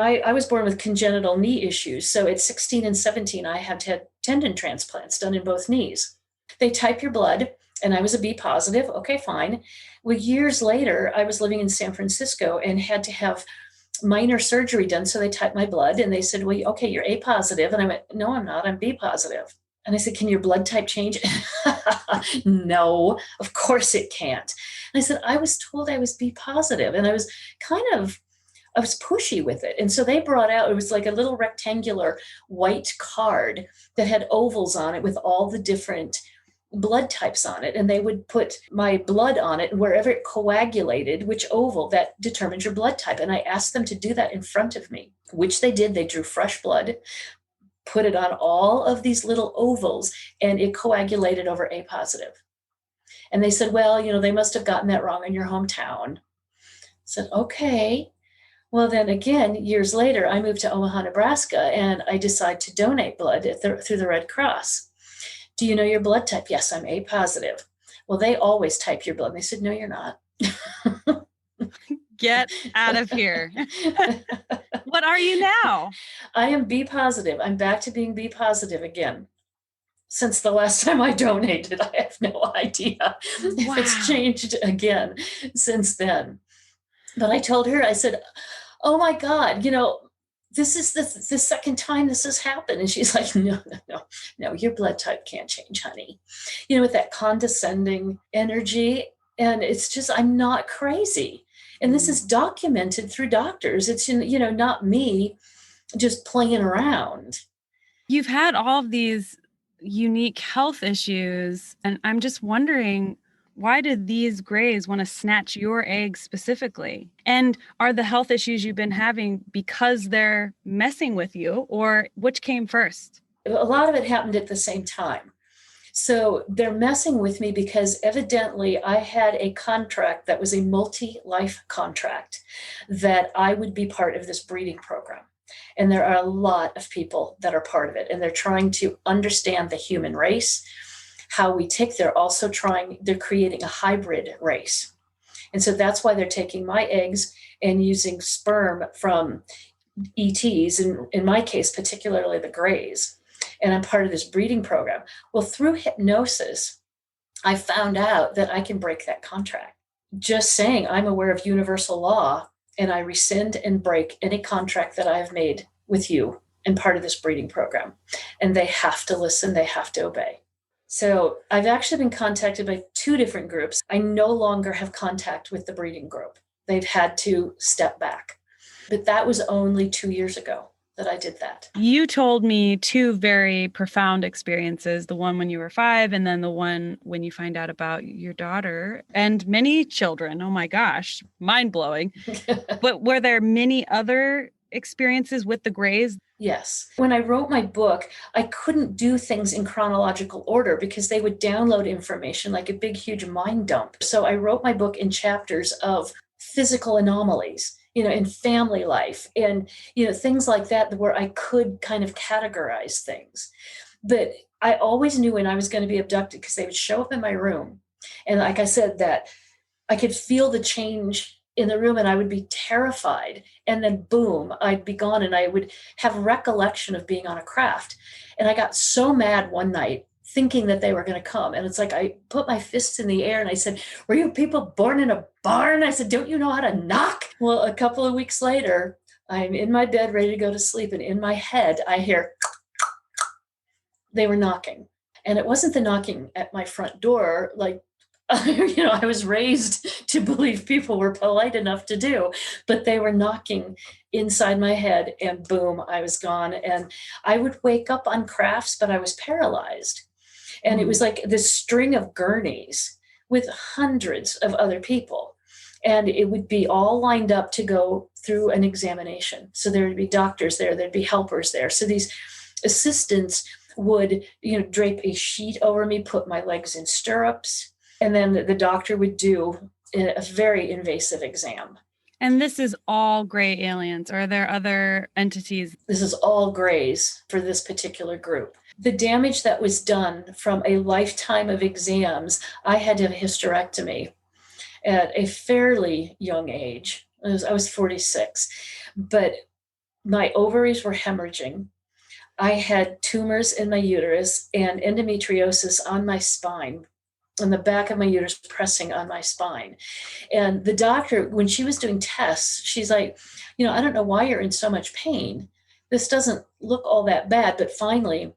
I was born with congenital knee issues. So at 16 and 17, I had to have tendon transplants done in both knees. They type your blood, and I was a B positive. Okay, fine. Well, years later, I was living in San Francisco and had to have minor surgery done. So they typed my blood, and they said, well, okay, you're A positive. And I went, no, I'm not. I'm B positive. And I said, can your blood type change? No, of course it can't. And I said, I was told I was B positive. And I was pushy with it. And so they brought out, it was like a little rectangular white card that had ovals on it with all the different blood types on it. And they would put my blood on it, and wherever it coagulated, which oval, that determined your blood type. And I asked them to do that in front of me, which they did. They drew fresh blood, put it on all of these little ovals, and it coagulated over A positive. And they said, well, they must have gotten that wrong in your hometown. I said, okay. Well, then again, years later, I moved to Omaha, Nebraska, and I decided to donate blood through the Red Cross. Do you know your blood type? Yes, I'm A positive. Well, they always type your blood. And they said, no, you're not. Get out of here. What are you now? I am B positive. I'm back to being B positive again. Since the last time I donated, I have no idea if it's changed again since then. But I told her, I said, oh my God, this is the second time this has happened. And she's like, no, your blood type can't change, honey. With that condescending energy. And it's just, I'm not crazy. And this is documented through doctors. It's, not me just playing around. You've had all of these unique health issues. And I'm just wondering, why did these Greys want to snatch your eggs specifically? And are the health issues you've been having because they're messing with you, or which came first? A lot of it happened at the same time. So they're messing with me because evidently I had a contract that was a multi-life contract that I would be part of this breeding program. And there are a lot of people that are part of it, and they're trying to understand the human race, how we tick, they're creating a hybrid race. And so that's why they're taking my eggs and using sperm from ETs, in my case, particularly the Greys. And I'm part of this breeding program. Well, through hypnosis, I found out that I can break that contract. Just saying I'm aware of universal law, and I rescind and break any contract that I have made with you and part of this breeding program. And they have to listen, they have to obey. So I've actually been contacted by 2 different groups. I no longer have contact with the breeding group. They've had to step back. But that was only 2 years ago that I did that. You told me 2 very profound experiences, the one when you were 5 and then the one when you find out about your daughter and many children. Oh my gosh, mind-blowing. But were there many other experiences with the Greys? Yes. When I wrote my book, I couldn't do things in chronological order because they would download information like a big, huge mind dump. So I wrote my book in chapters of physical anomalies, in family life and, things like that where I could kind of categorize things. But I always knew when I was going to be abducted because they would show up in my room. And like I said, that I could feel the change in the room and I would be terrified. And then boom, I'd be gone and I would have recollection of being on a craft. And I got so mad one night thinking that they were going to come. And it's like, I put my fists in the air and I said, "Were you people born in a barn?" I said, "Don't you know how to knock?" Well, a couple of weeks later, I'm in my bed ready to go to sleep. And in my head, I hear they were knocking. And it wasn't the knocking at my front door, like, I was raised to believe people were polite enough to do, but they were knocking inside my head and boom, I was gone. And I would wake up on crafts, but I was paralyzed. And it was like this string of gurneys with hundreds of other people. And it would be all lined up to go through an examination. So there would be doctors there, there'd be helpers there. So these assistants would, drape a sheet over me, put my legs in stirrups. And then the doctor would do a very invasive exam. And this is all gray aliens, or are there other entities? This is all Greys for this particular group. The damage that was done from a lifetime of exams, I had to have a hysterectomy at a fairly young age. I was 46, but my ovaries were hemorrhaging. I had tumors in my uterus and endometriosis on my spine, on the back of my uterus pressing on my spine. And the doctor, when she was doing tests, she's like, "I don't know why you're in so much pain. This doesn't look all that bad." But finally,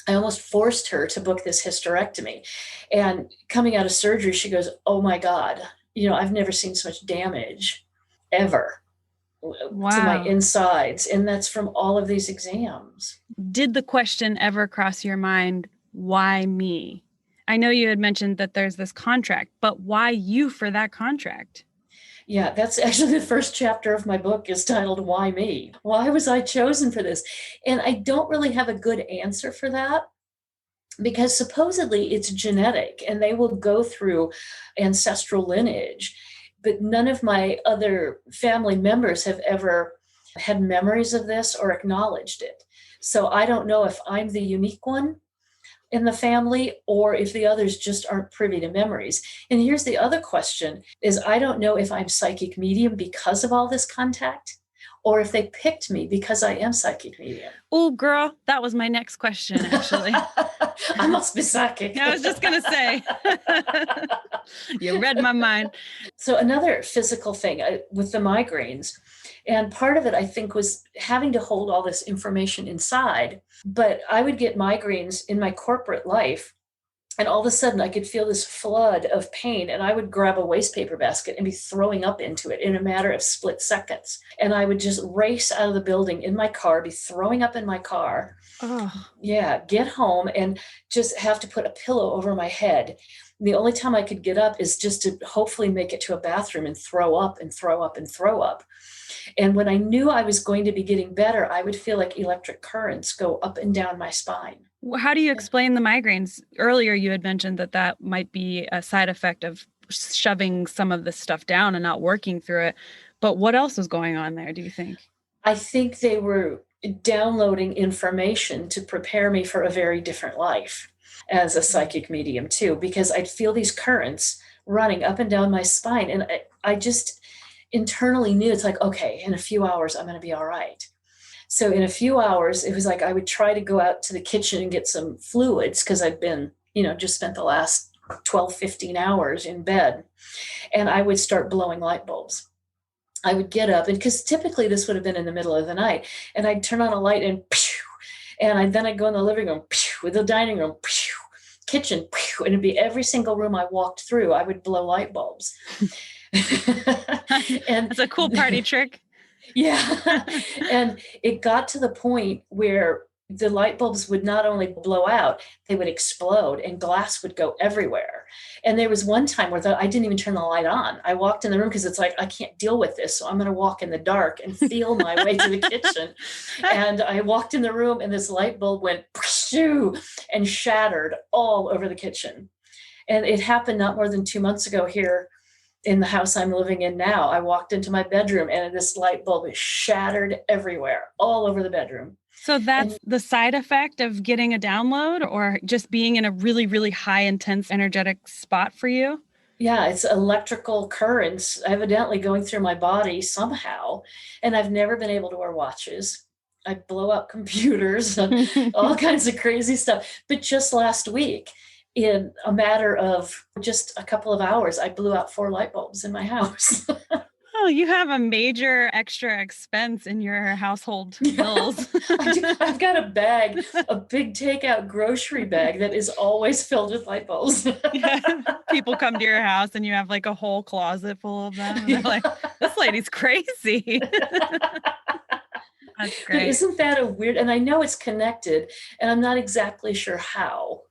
I almost forced her to book this hysterectomy. And coming out of surgery, she goes, "Oh my God, I've never seen so much damage ever to my insides." And that's from all of these exams. Did the question ever cross your mind, why me? I know you had mentioned that there's this contract, but why you for that contract? Yeah, that's actually the first chapter of my book is titled "Why Me?" Why was I chosen for this? And I don't really have a good answer for that because supposedly it's genetic and they will go through ancestral lineage, but none of my other family members have ever had memories of this or acknowledged it. So I don't know if I'm the unique one in the family or if the others just aren't privy to memories. And here's the other question is I don't know if I'm psychic medium because of all this contact or if they picked me because I am psychic medium. Oh, girl, that was my next question, actually. I must be psychic. I was just going to say, you read my mind. So another physical thing with the migraines, and part of it, I think, was having to hold all this information inside. But I would get migraines in my corporate life. And all of a sudden, I could feel this flood of pain. And I would grab a waste paper basket and be throwing up into it in a matter of split seconds. And I would just race out of the building in my car, be throwing up in my car. Oh. Yeah, get home and just have to put a pillow over my head. The only time I could get up is just to hopefully make it to a bathroom and throw up and throw up and throw up. And when I knew I was going to be getting better, I would feel like electric currents go up and down my spine. How do you explain the migraines? Earlier, you had mentioned that might be a side effect of shoving some of this stuff down and not working through it. But what else was going on there, do you think? I think they were downloading information to prepare me for a very different life. as a psychic medium too, because I'd feel these currents running up and down my spine. And I just internally knew it's like, okay, in a few hours, I'm going to be all right. So in a few hours, it was like I would try to go out to the kitchen and get some fluids because I'd been, just spent the last 12, 15 hours in bed. And I would start blowing light bulbs. I would get up, and because typically this would have been in the middle of the night, and I'd turn on a light and pew, and then I'd go in the living room, pew, with the dining room, pew, kitchen, pew, and it'd be every single room I walked through, I would blow light bulbs. And it's a cool party trick. Yeah. And it got to the point where the light bulbs would not only blow out, they would explode and glass would go everywhere. And there was one time where I didn't even turn the light on. I walked in the room because it's like, I can't deal with this. So I'm going to walk in the dark and feel my way to the kitchen. And I walked in the room and this light bulb went and shattered all over the kitchen. And it happened not more than 2 months ago here in the house I'm living in now. I walked into my bedroom and this light bulb is shattered everywhere, all over the bedroom. So that's the side effect of getting a download, or just being in a really, really high intense energetic spot for you? Yeah, it's electrical currents evidently going through my body somehow. And I've never been able to wear watches. I blow up computers and all kinds of crazy stuff. But just last week, in a matter of just a couple of hours, I blew out 4 light bulbs in my house. Oh, you have a major extra expense in your household bills. I've got a bag, a big takeout grocery bag that is always filled with light bulbs. Yeah. People come to your house and you have like a whole closet full of them. And they're like, this lady's crazy. That's But great. isn't that a weird, and I know it's connected, and I'm not exactly sure how.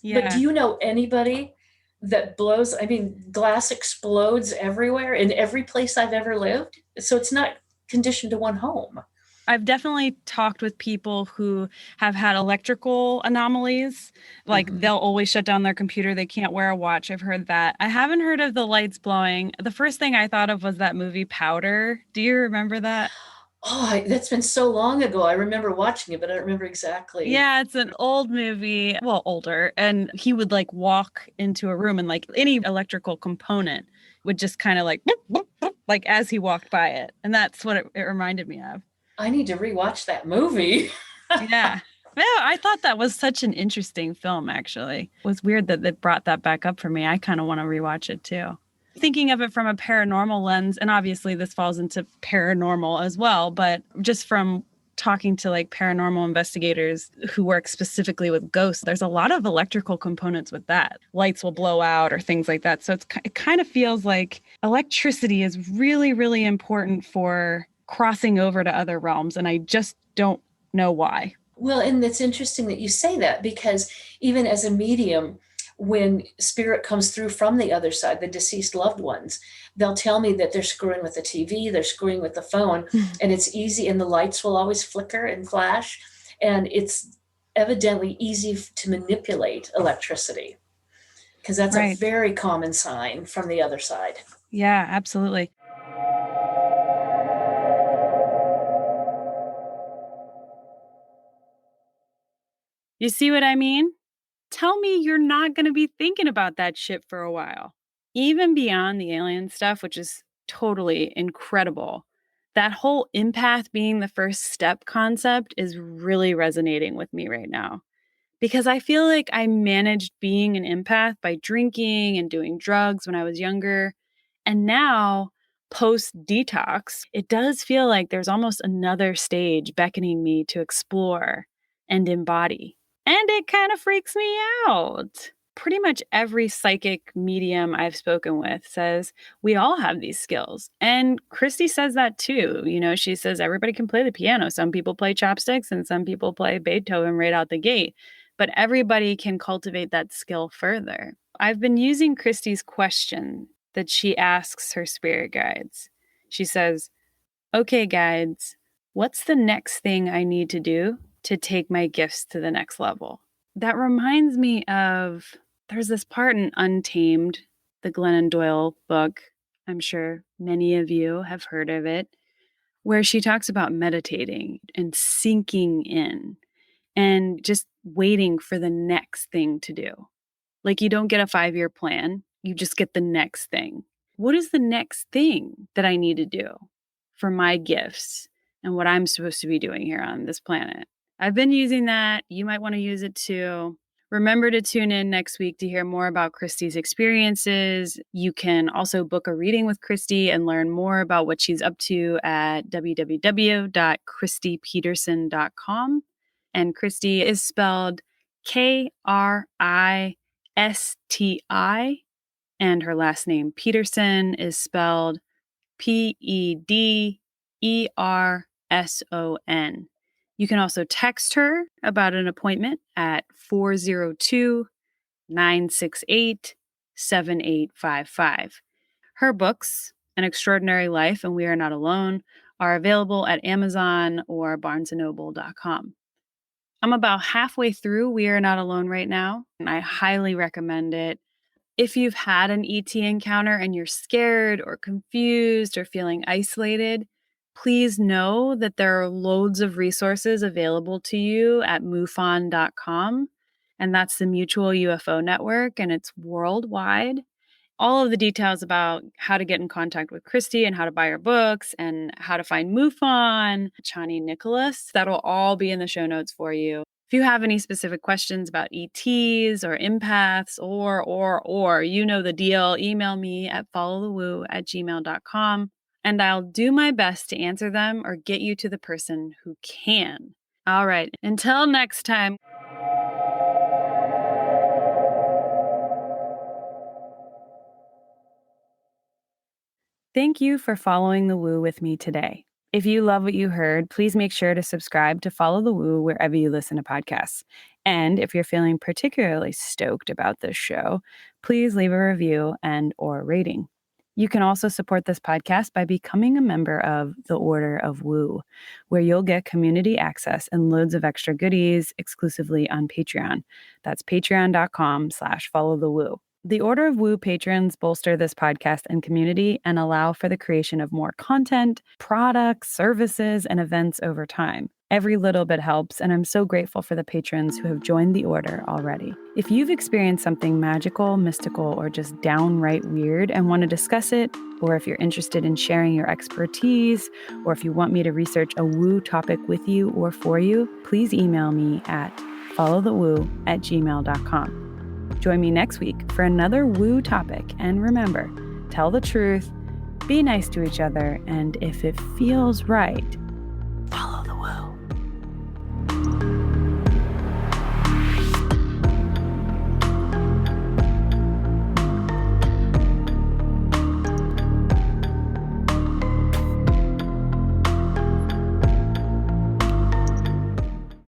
But do Yeah. you know anybody that blows? I mean, glass explodes everywhere in every place I've ever lived. So it's not conditioned to one home. I've definitely talked with people who have had electrical anomalies. Like Mhm. they'll always shut down their computer. They can't wear a watch. I've heard that. I haven't heard of the lights blowing. The first thing I thought of was that movie Powder. Do you remember that? Oh, that's been so long ago. I remember watching it, but I don't remember exactly. Yeah, it's an old movie, well, older. And he would like walk into a room and like any electrical component would just kind of like, boop, boop, boop, like as he walked by it. And that's what it reminded me of. I need to rewatch that movie. Yeah. Yeah, I thought that was such an interesting film, actually. It was weird that it brought that back up for me. I kind of want to rewatch it too. Thinking of it from a paranormal lens, and obviously this falls into paranormal as well, but just from talking to like paranormal investigators who work specifically with ghosts, there's a lot of electrical components with that. Lights will blow out or things like that. So it kind of feels like electricity is really, really important for crossing over to other realms. And I just don't know why. Well, and it's interesting that you say that because even as a medium, when spirit comes through from the other side, the deceased loved ones, they'll tell me that they're screwing with the TV, they're screwing with the phone, and it's easy, and the lights will always flicker and flash. And it's evidently easy to manipulate electricity because that's a Right. very common sign from the other side. Yeah, absolutely. You see what I mean? Tell me you're not going to be thinking about that shit for a while. Even beyond the alien stuff, which is totally incredible, that whole empath being the first step concept is really resonating with me right now. Because I feel like I managed being an empath by drinking and doing drugs when I was younger. And now, post detox, it does feel like there's almost another stage beckoning me to explore and embody. And it kind of freaks me out. Pretty much every psychic medium I've spoken with says we all have these skills. And Kristi says that too. She says everybody can play the piano. Some people play chopsticks and some people play Beethoven right out the gate, but everybody can cultivate that skill further. I've been using Kristi's question that she asks her spirit guides. She says, okay, guides, what's the next thing I need to do to take my gifts to the next level? That reminds me of there's this part in Untamed, the Glennon Doyle book. I'm sure many of you have heard of it, where she talks about meditating and sinking in and just waiting for the next thing to do. Like you don't get a 5-year plan, you just get the next thing. What is the next thing that I need to do for my gifts and what I'm supposed to be doing here on this planet? I've been using that. You might want to use it too. Remember to tune in next week to hear more about Kristi's experiences. You can also book a reading with Kristi and learn more about what she's up to at www.kristipederson.com. And Kristi is spelled Kristi, and her last name Pederson is spelled Pederson. You can also text her about an appointment at 402-968-7855. Her books, An Extraordinary Life and We Are Not Alone, are available at Amazon or barnesandnoble.com. I'm about halfway through We Are Not Alone right now, and I highly recommend it. If you've had an ET encounter and you're scared or confused or feeling isolated, please know that there are loads of resources available to you at MUFON.com, and that's the Mutual UFO Network, and it's worldwide. All of the details about how to get in contact with Kristi and how to buy her books and how to find MUFON, Chani Nicholas, that'll all be in the show notes for you. If you have any specific questions about ETs or empaths or, you know the deal, email me at followthewoo@gmail.com, and I'll do my best to answer them or get you to the person who can. All right, until next time. Thank you for following the woo with me today. If you love what you heard, please make sure to subscribe to Follow the Woo wherever you listen to podcasts. And if you're feeling particularly stoked about this show, please leave a review and or rating. You can also support this podcast by becoming a member of the Order of Woo, where you'll get community access and loads of extra goodies exclusively on Patreon. That's patreon.com/followthewoo. The Order of Woo patrons bolster this podcast and community and allow for the creation of more content, products, services, and events over time. Every little bit helps, and I'm so grateful for the patrons who have joined the order already. If you've experienced something magical, mystical, or just downright weird and want to discuss it, or if you're interested in sharing your expertise, or if you want me to research a woo topic with you or for you, please email me at followthewoo@gmail.com. Join me next week for another woo topic, and remember, tell the truth, be nice to each other, and if it feels right,